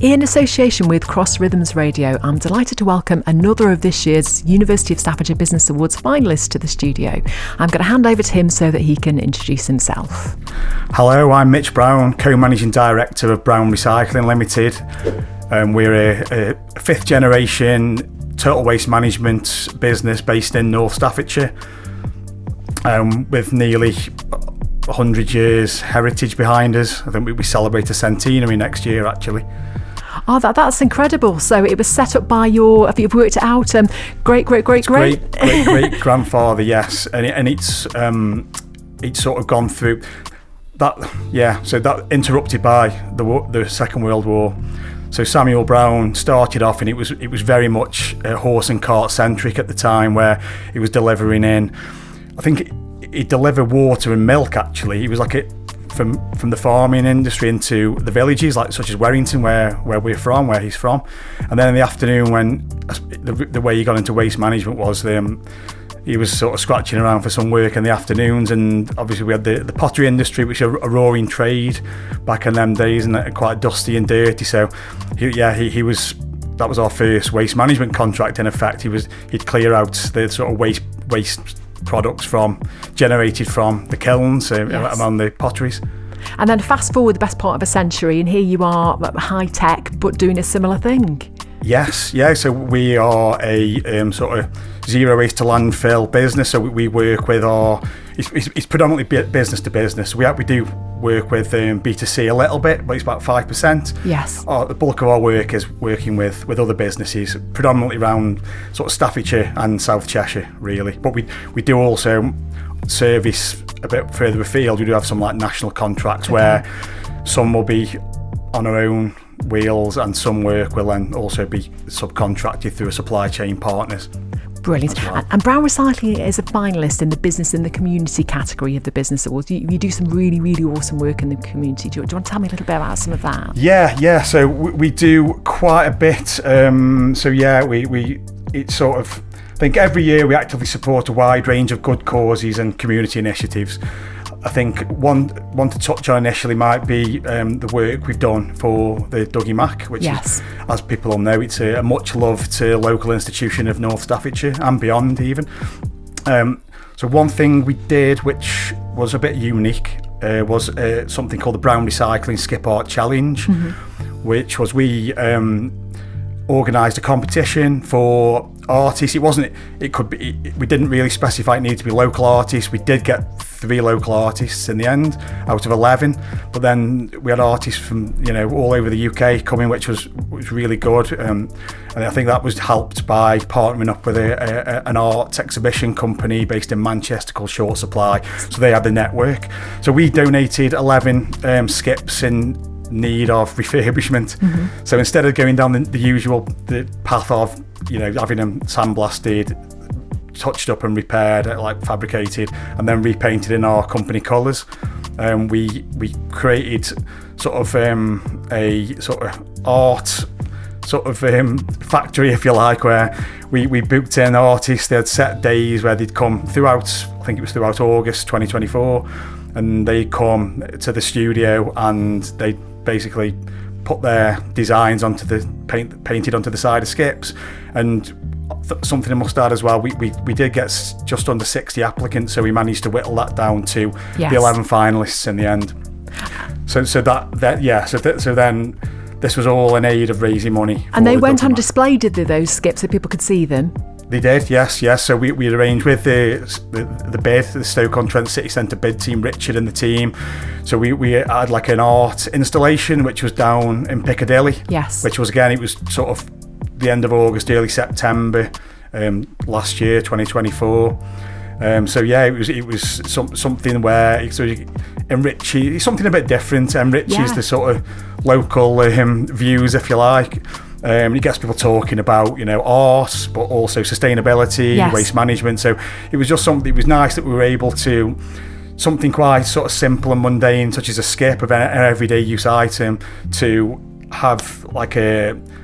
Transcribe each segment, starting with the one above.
In association with Cross Rhythms Radio, I'm delighted to welcome another of this year's University of Staffordshire Business Awards finalists to the studio. I'm going to hand over to him so that he can introduce himself. Hello, I'm Mitch Brown, Co-Managing Director of Brown Recycling Limited. We're a fifth generation total waste management business based in North Staffordshire, with nearly 100 years heritage behind us. I think we celebrate a centenary next year, actually. Oh, that's incredible. So it was set up by your, if you've worked it out, great grandfather, yes. And it's sort of gone through that, yeah, so that interrupted by the Second World War. So Samuel Brown started off, and it was very much horse and cart centric at the time, where he was delivering in, I think he delivered water and milk, actually. He was like from the farming industry into the villages, like such as Warrington, where he's from. And then in the afternoon, when the way he got into waste management was he was sort of scratching around for some work in the afternoons. And obviously we had the pottery industry, which is a roaring trade back in them days, and quite dusty and dirty. So he was, that was our first waste management contract. In effect, he'd clear out the sort of waste products generated from the kilns around the potteries. And then fast forward the best part of a century, and here you are, high tech, but doing a similar thing. Yes, yeah. So we are a sort of zero waste to landfill business. So we work with it's predominantly business to business. We do work with B2C a little bit, but it's about 5%. Yes. The bulk of our work is working with other businesses, predominantly around sort of Staffordshire and South Cheshire, really. But we do also service a bit further afield. We do have some like national contracts where some will be on our own wheels, and some work will then also be subcontracted through a supply chain partners. Brilliant. Well. And Brown Recycling is a finalist in the Business in the Community category of the Business Awards. You do some really, really awesome work in the community. Do you want to tell me a little bit about some of that? Yeah. So we do quite a bit. It's sort of, I think every year we actively support a wide range of good causes and community initiatives. I think one to touch on initially might be the work we've done for the Dougie Mac, which is, as people all know, it's a much loved local institution of North Staffordshire and beyond even. So one thing we did, which was a bit unique, was something called the Brown Recycling Skip Art Challenge, which was we organised a competition for artists. We didn't really specify it needed to be local artists. We did get 3 local artists in the end out of 11, but then we had artists from all over the UK coming, which was really good, and I think that was helped by partnering up with an art exhibition company based in Manchester called Short Supply, so they had the network. So we donated 11 skips in need of refurbishment. So instead of going down the usual path of having them sandblasted, touched up and repaired, like fabricated, and then repainted in our company colours, we created sort of a sort of art sort of factory, if you like, where we booked in artists. They had set days where they'd come throughout, I think it was throughout August 2024, and they'd come to the studio and they basically put their designs painted onto the side of skips. And something I must add as well, we did get just under 60 applicants, so we managed to whittle that down to the 11 finalists in the end. So then this was all in aid of raising money. And they went on display, did they, those skips, so people could see them? They did, yes. So we arranged with the bid, the Stoke-on-Trent City Centre bid team, Richard and the team. So we had like an art installation, which was down in Piccadilly. Yes. Which was, again, it was sort of the end of August, early September last year, 2024. It was something where it's something a bit different. Enriches the sort of local views, if you like. It gets people talking about art, but also sustainability, waste management. So it was just something. It was nice that we were able to something quite sort of simple and mundane, such as a skip of an everyday use item, to have like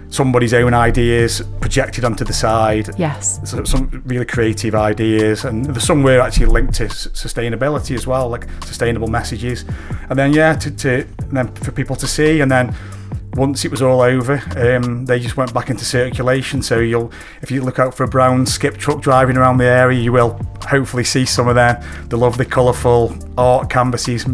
somebody's own ideas projected onto the side. Yes. So some really creative ideas, and some were actually linked to sustainability as well, like sustainable messages. And then to then for people to see, and then once it was all over, they just went back into circulation. So if you look out for a brown skip truck driving around the area, you will hopefully see some of them. The lovely colourful art canvases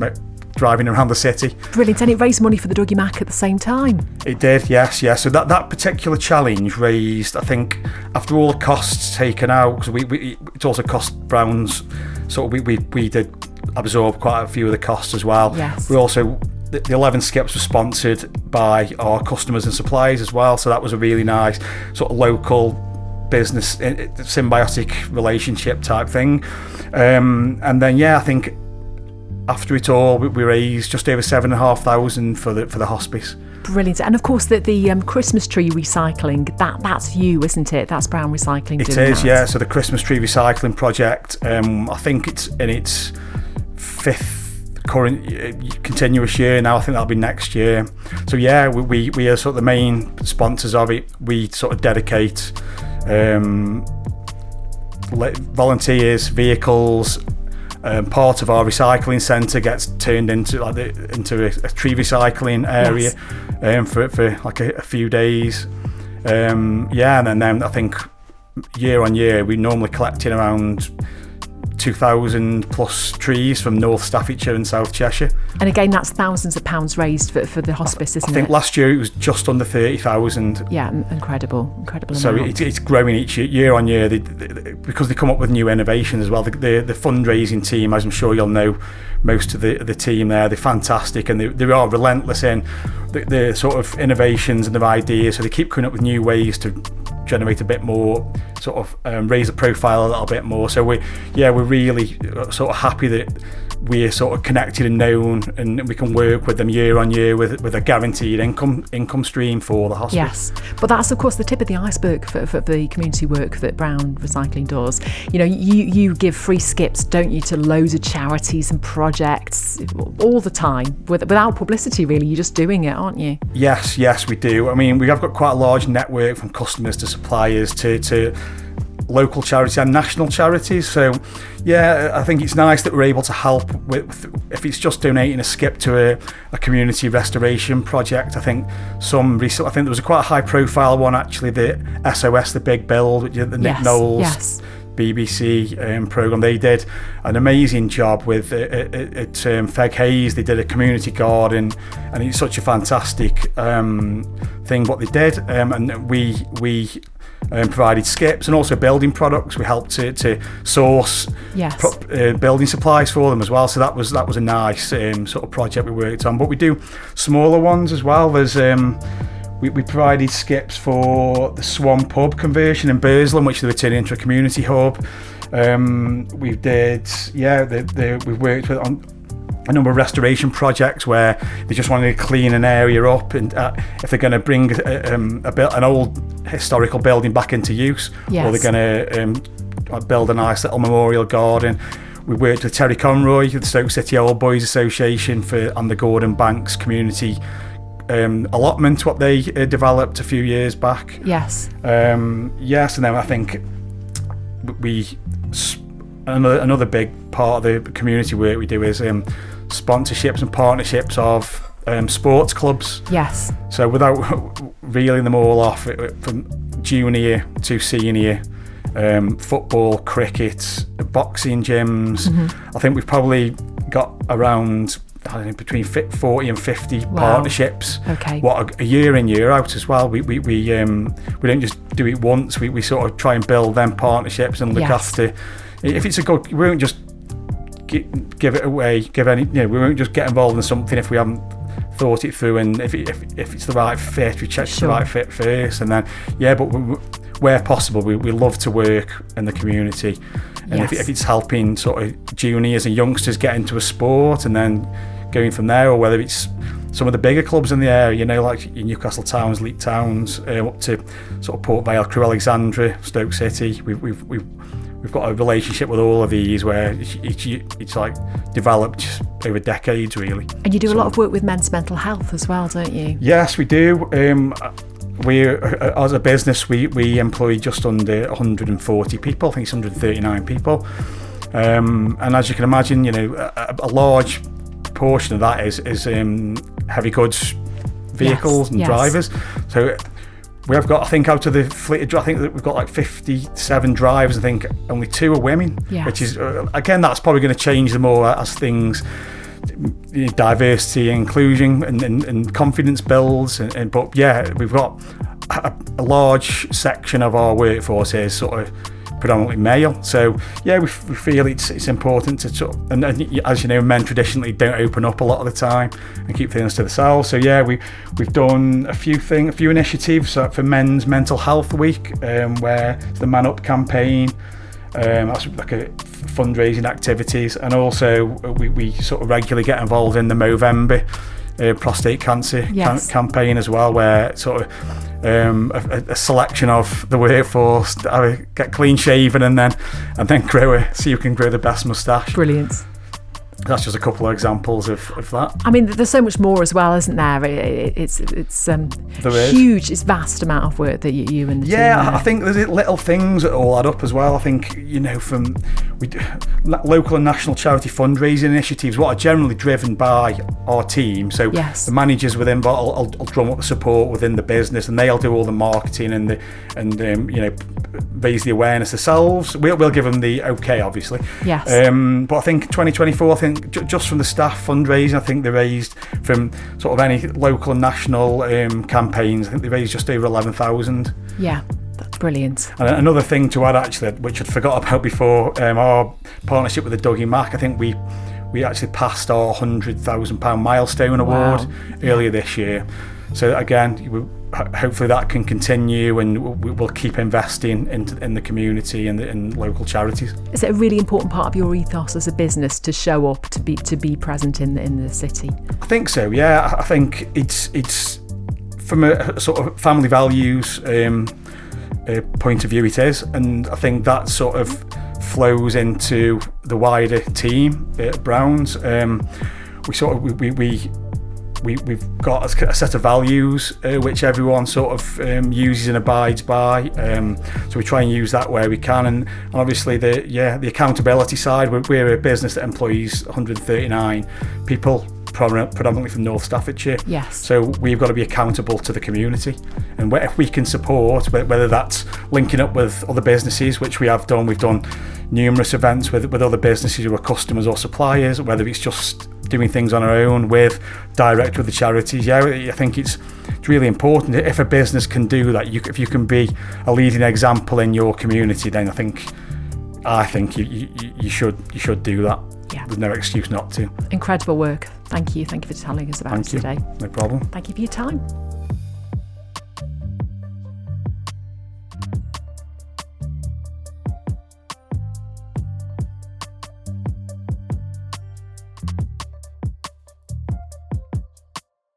driving around the city. Brilliant. And it raised money for the Dougie Mac at the same time. It did, yes. So that particular challenge raised, I think, after all the costs taken out, because it also cost Browns, so we did absorb quite a few of the costs as well. Yes. We also, the 11 skips were sponsored by our customers and suppliers as well, so that was a really nice sort of local business symbiotic relationship type thing. And then I think after it all, we raised just over 7,500 for the hospice. Brilliant. And of course, the Christmas tree recycling, that's you, isn't it? That's Brown Recycling. It is, yeah. So the Christmas tree recycling project, I think it's in its 5th current continuous year now. I think that'll be next year. So yeah, we are sort of the main sponsors of it. We sort of dedicate volunteers, vehicles. Part of our recycling centre gets turned into a tree recycling area. Yes. For like a few days. And then I think year on year we normally collecting around 2,000 plus trees from North Staffordshire and South Cheshire. And again, that's thousands of pounds raised for the hospice, isn't it? I think last year it was just under 30,000. Yeah, incredible So it's growing each year on year, because they come up with new innovations as well. The fundraising team, as I'm sure you'll know, most of the team there, they're fantastic, and they are relentless in the sort of innovations and their ideas. So they keep coming up with new ways to generate a bit more, sort of raise the profile a little bit more. So we're really sort of happy that we're sort of connected and known, and we can work with them year on year with a guaranteed income stream for the hospice. Yes, but that's of course the tip of the iceberg for the community work that Brown Recycling does. You know, you give free skips, don't you, to loads of charities and projects all the time without publicity. Really, you're just doing it, aren't you? Yes, we do. I mean, we have got quite a large network from customers to suppliers to local charities and national charities. So I think it's nice that we're able to help with if it's just donating a skip to a community restoration project. I think there was quite a high profile one actually, the SOS the Big Build, the Nick Knowles BBC programme. They did an amazing job with at Feg Hayes. They did a community garden, and it's such a fantastic thing what they did, and we provided skips and also building products. We helped to source building supplies for them as well. So that was a nice sort of project we worked on. But we do smaller ones as well. There's we provided skips for the Swan Pub conversion in Burslem, which they were turning into a community hub. We worked with on a number of restoration projects where they just wanted to clean an area up, and if they're going to bring an old historical building back into use, or they're going to build a nice little memorial garden. We worked with Terry Conroy, the Stoke City Old Boys Association, on the Gordon Banks community allotment, what they developed a few years back. Yes. And then I think another big part of the community work we do is sponsorships and partnerships of sports clubs. Yes. So without reeling them all off, from junior to senior, football, cricket, boxing gyms, I think we've probably got around between 40 and 50 partnerships. Okay. What a year in, year out as well. We don't just do it once. We sort of try and build them partnerships and look after. If it's a good, we won't just give it away. We won't just get involved in something if we haven't thought it through, and if it's the right fit, we check the right fit first, and then but where possible, we love to work in the community, and if it's helping sort of juniors and youngsters get into a sport, and then going from there, or whether it's some of the bigger clubs in the area, like Newcastle Towns, Leek Towns, up to sort of Port Vale, Crewe Alexandra, Stoke City. We've got a relationship with all of these where it's like developed over decades, really. And you do a lot of work with men's mental health as well, don't you? Yes, we do. As a business, we employ just under 140 people. I think it's 139 people. And as you can imagine, a large portion of that is heavy goods vehicles and drivers. So we have got, I think, out of the fleet, I think that we've got like 57 drivers. I think only 2 are women, which is, again, that's probably going to change the more as things, diversity, inclusion, and confidence builds. But yeah, we've got a large section of our workforce is sort of predominantly male. So yeah, we feel it's important to sort of, and as you know, men traditionally don't open up a lot of the time and keep things to themselves. So yeah, we've done a few initiatives for Men's Mental Health Week, where it's the Man Up campaign. That's like a fundraising activities, and also we sort of regularly get involved in the Movember prostate cancer campaign as well, where sort of a selection of the workforce get clean shaven and then grow so you can grow the best moustache. Brilliant. That's just a couple of examples of that. I mean, there's so much more as well, isn't there? It's huge. It's vast amount of work that you and the team. I think there's little things that all add up as well. I think, from local and national charity fundraising initiatives, what are generally driven by our team. So the managers within will drum up the support within the business, and they'll do all the marketing and raise the awareness themselves. We'll give them the okay, obviously. Yes. But I think 2024, I think just from the staff fundraising, I think they raised from sort of any local and national campaigns, I think they raised just over 11,000. Yeah, that's brilliant. And another thing to add, actually, which I'd forgot about before, our partnership with the Dougie Mac, I think we actually passed our £100,000 milestone award earlier this year. So again, hopefully that can continue, and we'll keep investing in the community and in local charities. Is it a really important part of your ethos as a business to show up, to be present in the city? I think so. Yeah, I think it's from a sort of family values point of view. It is, and I think that sort of flows into the wider team at Browns. We've got a set of values which everyone sort of uses and abides by. So we try and use that where we can, and obviously the accountability side. We're a business that employs 139 people, predominantly from North Staffordshire. Yes. So we've got to be accountable to the community, and if we can support, whether that's linking up with other businesses, which we have done. We've done numerous events with other businesses who are customers or suppliers, whether it's just doing things on our own direct with the charities. I think it's really important. If a business can do that, if you can be a leading example in your community, then I think you should do that. Yeah. There's no excuse not to. Incredible work. Thank you for telling us about it today. No problem. Thank you for your time.